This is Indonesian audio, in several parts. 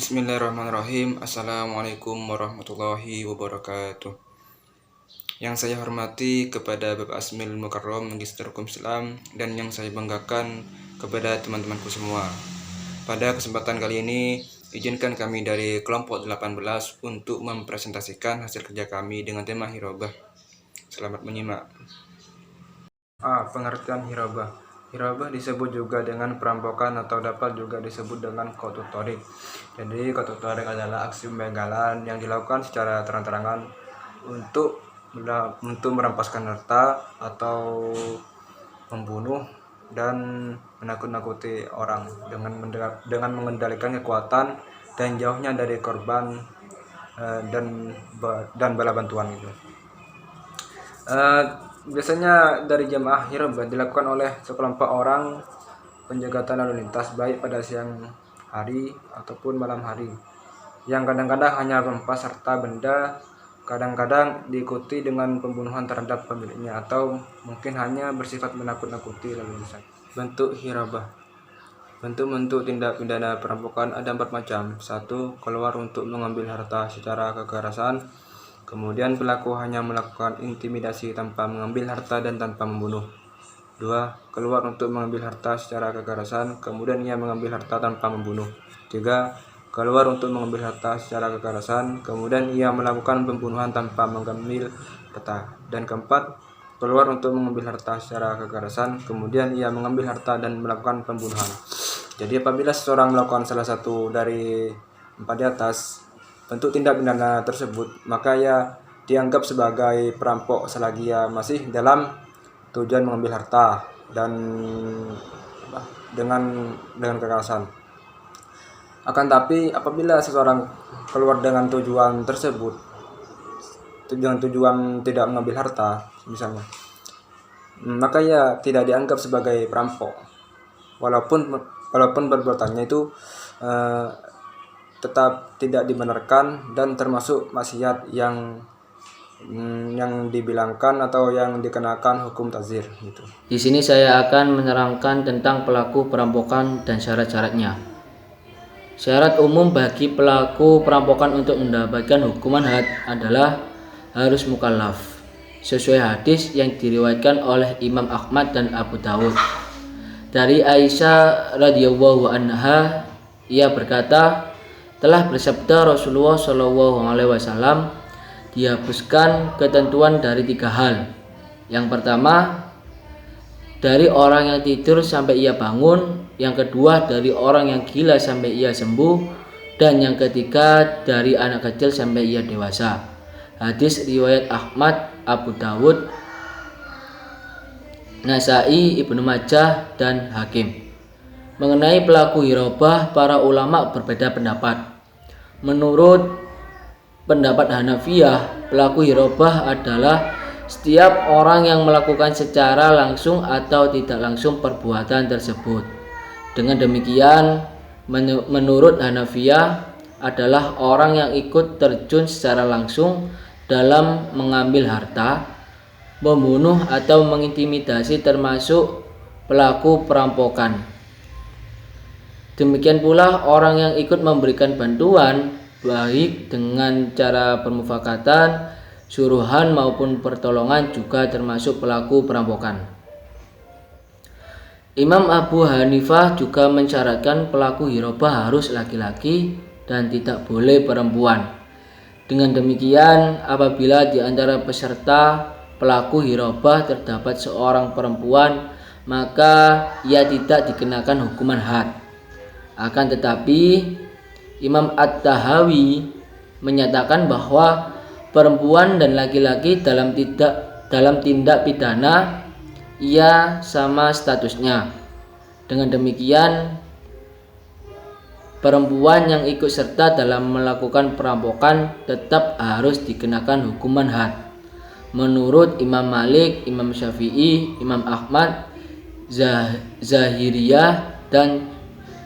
Bismillahirrahmanirrahim. Assalamualaikum warahmatullahi wabarakatuh. Yang saya hormati kepada Bapak Asmil Mukarram, Magister Hukum Islam, dan yang saya banggakan kepada teman-temanku semua. Pada kesempatan kali ini, izinkan kami dari kelompok 18 untuk mempresentasikan hasil kerja kami dengan tema hirabah. Selamat menyimak. Pengertian hirabah. Hirabah disebut juga dengan perampokan atau dapat juga disebut dengan qat'ut thariq. Jadi qat'ut thariq adalah aksi pembegalan yang dilakukan secara terang-terangan untuk merampaskan harta atau membunuh dan menakut-nakuti orang dengan mengendalikan kekuatan dan jauhnya dari korban dan bala bantuan gitu. Biasanya dari jamaah hirabah dilakukan oleh sekelompok orang penjaga lalu lintas baik pada siang hari ataupun malam hari, yang kadang-kadang hanya merampas harta benda, kadang-kadang diikuti dengan pembunuhan terhadap pemiliknya, atau mungkin hanya bersifat menakut-nakuti lalu lintas. Bentuk hirabah. Bentuk-bentuk tindak pidana perampokan ada 4 macam. 1. Keluar untuk mengambil harta secara kekerasan. Kemudian pelaku hanya melakukan intimidasi tanpa mengambil harta dan tanpa membunuh. 2. Keluar untuk mengambil harta secara kekerasan, kemudian ia mengambil harta tanpa membunuh. 3. Keluar untuk mengambil harta secara kekerasan, kemudian ia melakukan pembunuhan tanpa mengambil harta. Dan keempat, keluar untuk mengambil harta secara kekerasan, kemudian ia mengambil harta dan melakukan pembunuhan. Jadi apabila seseorang melakukan salah satu dari 4 di atas bentuk tindak pidana tersebut, maka ia dianggap sebagai perampok selagi ia masih dalam tujuan mengambil harta dan dengan kekerasan. Akan tapi apabila seseorang keluar dengan tujuan tersebut, dengan tujuan tidak mengambil harta misalnya, maka ia tidak dianggap sebagai perampok, walaupun perbuatannya itu tetap tidak dibenarkan dan termasuk maksiat yang dibilangkan atau yang dikenakan hukum ta'zir gitu. Di sini saya akan menerangkan tentang pelaku perampokan dan syarat-syaratnya. Syarat umum bagi pelaku perampokan untuk mendapatkan hukuman had adalah harus mukallaf, sesuai hadis yang diriwayatkan oleh Imam Ahmad dan Abu Dawud. Dari Aisyah radhiyallahu anha, ia berkata, telah bersabda Rasulullah SAW, dihapuskan ketentuan dari 3 hal. Yang pertama, dari orang yang tidur sampai ia bangun. Yang kedua, dari orang yang gila sampai ia sembuh. Dan yang ketiga, dari anak kecil sampai ia dewasa. Hadis riwayat Ahmad, Abu Dawud, Nasai, Ibnu Majah, dan Hakim. Mengenai pelaku hirabah, para ulama berbeda pendapat. Menurut pendapat Hanafiyah, pelaku hirabah adalah setiap orang yang melakukan secara langsung atau tidak langsung perbuatan tersebut. Dengan demikian, menurut Hanafiyah adalah orang yang ikut terjun secara langsung dalam mengambil harta, membunuh atau mengintimidasi, termasuk pelaku perampokan. Demikian pula orang yang ikut memberikan bantuan, baik dengan cara permufakatan, suruhan maupun pertolongan, juga termasuk pelaku perampokan. Imam Abu Hanifah juga mensyaratkan pelaku hirabah harus laki-laki dan tidak boleh perempuan. Dengan demikian, apabila di antara peserta pelaku hirabah terdapat seorang perempuan, maka ia tidak dikenakan hukuman had. Akan tetapi Imam At-Tahawi menyatakan bahwa perempuan dan laki-laki dalam tindak pidana ia sama statusnya. Dengan demikian, perempuan yang ikut serta dalam melakukan perampokan tetap harus dikenakan hukuman had. Menurut Imam Malik, Imam Syafi'i, Imam Ahmad, Zahiriyah, dan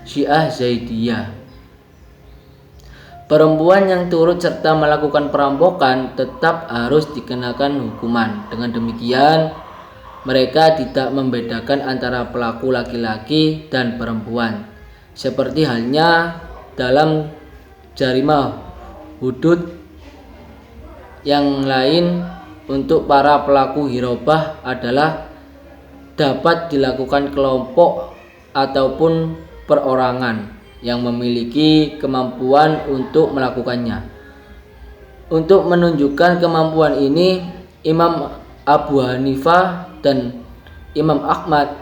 Syiah Zaidiyah. Perempuan yang turut serta melakukan perampokan tetap harus dikenakan hukuman. Dengan demikian, mereka tidak membedakan antara pelaku laki-laki dan perempuan, seperti halnya dalam jarima hudud yang lain untuk para pelaku hirobah adalah dapat dilakukan kelompok ataupun perorangan yang memiliki kemampuan untuk melakukannya. Untuk menunjukkan kemampuan ini, Imam Abu Hanifah dan Imam Ahmad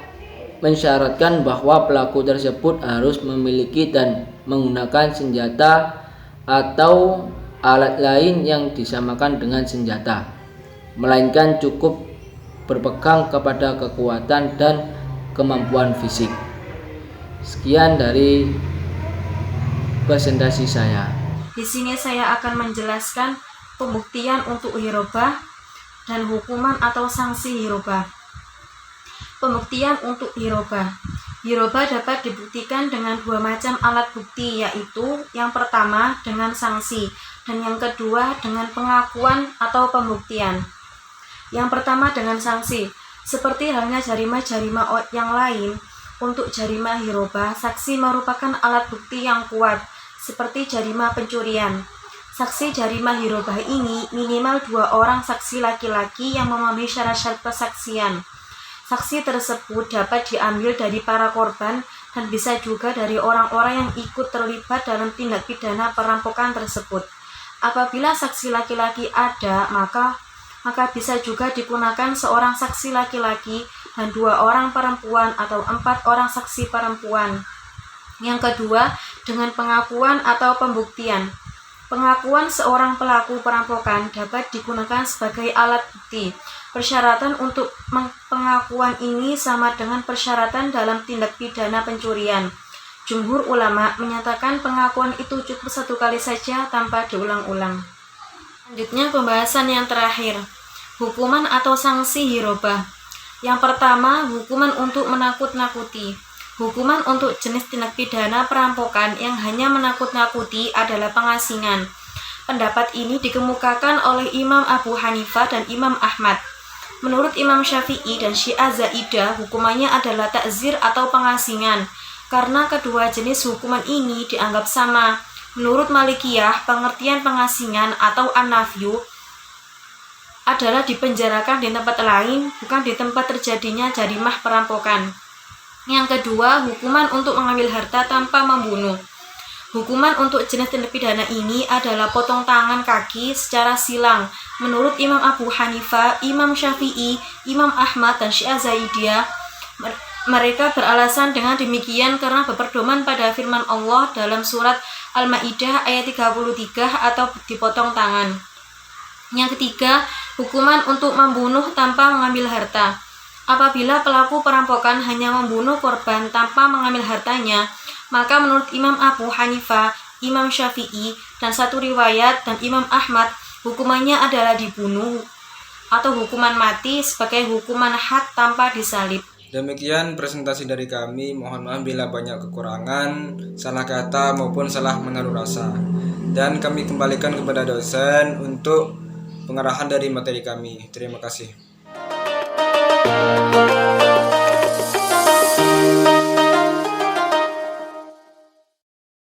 mensyaratkan bahwa pelaku tersebut harus memiliki dan menggunakan senjata atau alat lain yang disamakan dengan senjata, melainkan cukup berpegang kepada kekuatan dan kemampuan fisik. Sekian dari presentasi saya. Di sini saya akan menjelaskan pembuktian untuk hirobah dan hukuman atau sanksi hirobah. Pembuktian untuk hirobah. Hirobah dapat dibuktikan dengan dua macam alat bukti, yaitu yang pertama dengan sanksi dan yang kedua dengan pengakuan atau pembuktian. Yang pertama dengan sanksi, seperti halnya jarima-jarima yang lain. Untuk jarima hirobah, saksi merupakan alat bukti yang kuat, seperti jarima pencurian. Saksi jarima hirobah ini minimal 2 orang saksi laki-laki yang memenuhi syarat-syarat kesaksian. Saksi tersebut dapat diambil dari para korban dan bisa juga dari orang-orang yang ikut terlibat dalam tindak pidana perampokan tersebut. Apabila saksi laki-laki ada, maka bisa juga digunakan seorang saksi laki-laki dan 2 orang perempuan atau 4 orang saksi perempuan. Yang kedua, dengan pengakuan atau pembuktian. Pengakuan seorang pelaku perampokan dapat digunakan sebagai alat bukti. Persyaratan untuk pengakuan ini sama dengan persyaratan dalam tindak pidana pencurian. Jumhur ulama menyatakan pengakuan itu cukup 1 kali saja tanpa diulang-ulang. Selanjutnya pembahasan yang terakhir, hukuman atau sanksi hirobah. Yang pertama, hukuman untuk menakut-nakuti. Hukuman untuk jenis tindak pidana perampokan yang hanya menakut-nakuti adalah pengasingan. Pendapat ini dikemukakan oleh Imam Abu Hanifah dan Imam Ahmad. Menurut Imam Syafi'i dan Syiah Zaidah, hukumannya adalah takzir atau pengasingan, karena kedua jenis hukuman ini dianggap sama. Menurut Malikiyah, pengertian pengasingan atau an-nafyu adalah dipenjarakan di tempat lain, bukan di tempat terjadinya jarimah perampokan. Yang kedua, hukuman untuk mengambil harta tanpa membunuh. Hukuman untuk jenis tindak pidana ini adalah potong tangan kaki secara silang. Menurut Imam Abu Hanifah, Imam Syafi'i, Imam Ahmad, dan Syiah Zaidiyah, mereka beralasan dengan demikian karena berpedoman pada firman Allah dalam surat Al-Maidah ayat 33 atau dipotong tangan. Yang ketiga, hukuman untuk membunuh tanpa mengambil harta. Apabila pelaku perampokan hanya membunuh korban tanpa mengambil hartanya, maka menurut Imam Abu Hanifah, Imam Syafi'i, dan satu riwayat dan Imam Ahmad, hukumannya adalah dibunuh atau hukuman mati sebagai hukuman had tanpa disalib. Demikian presentasi dari kami. Mohon maaf bila banyak kekurangan, salah kata maupun salah menaruh rasa. Dan kami kembalikan kepada dosen untuk pengarahan dari materi kami. Terima kasih.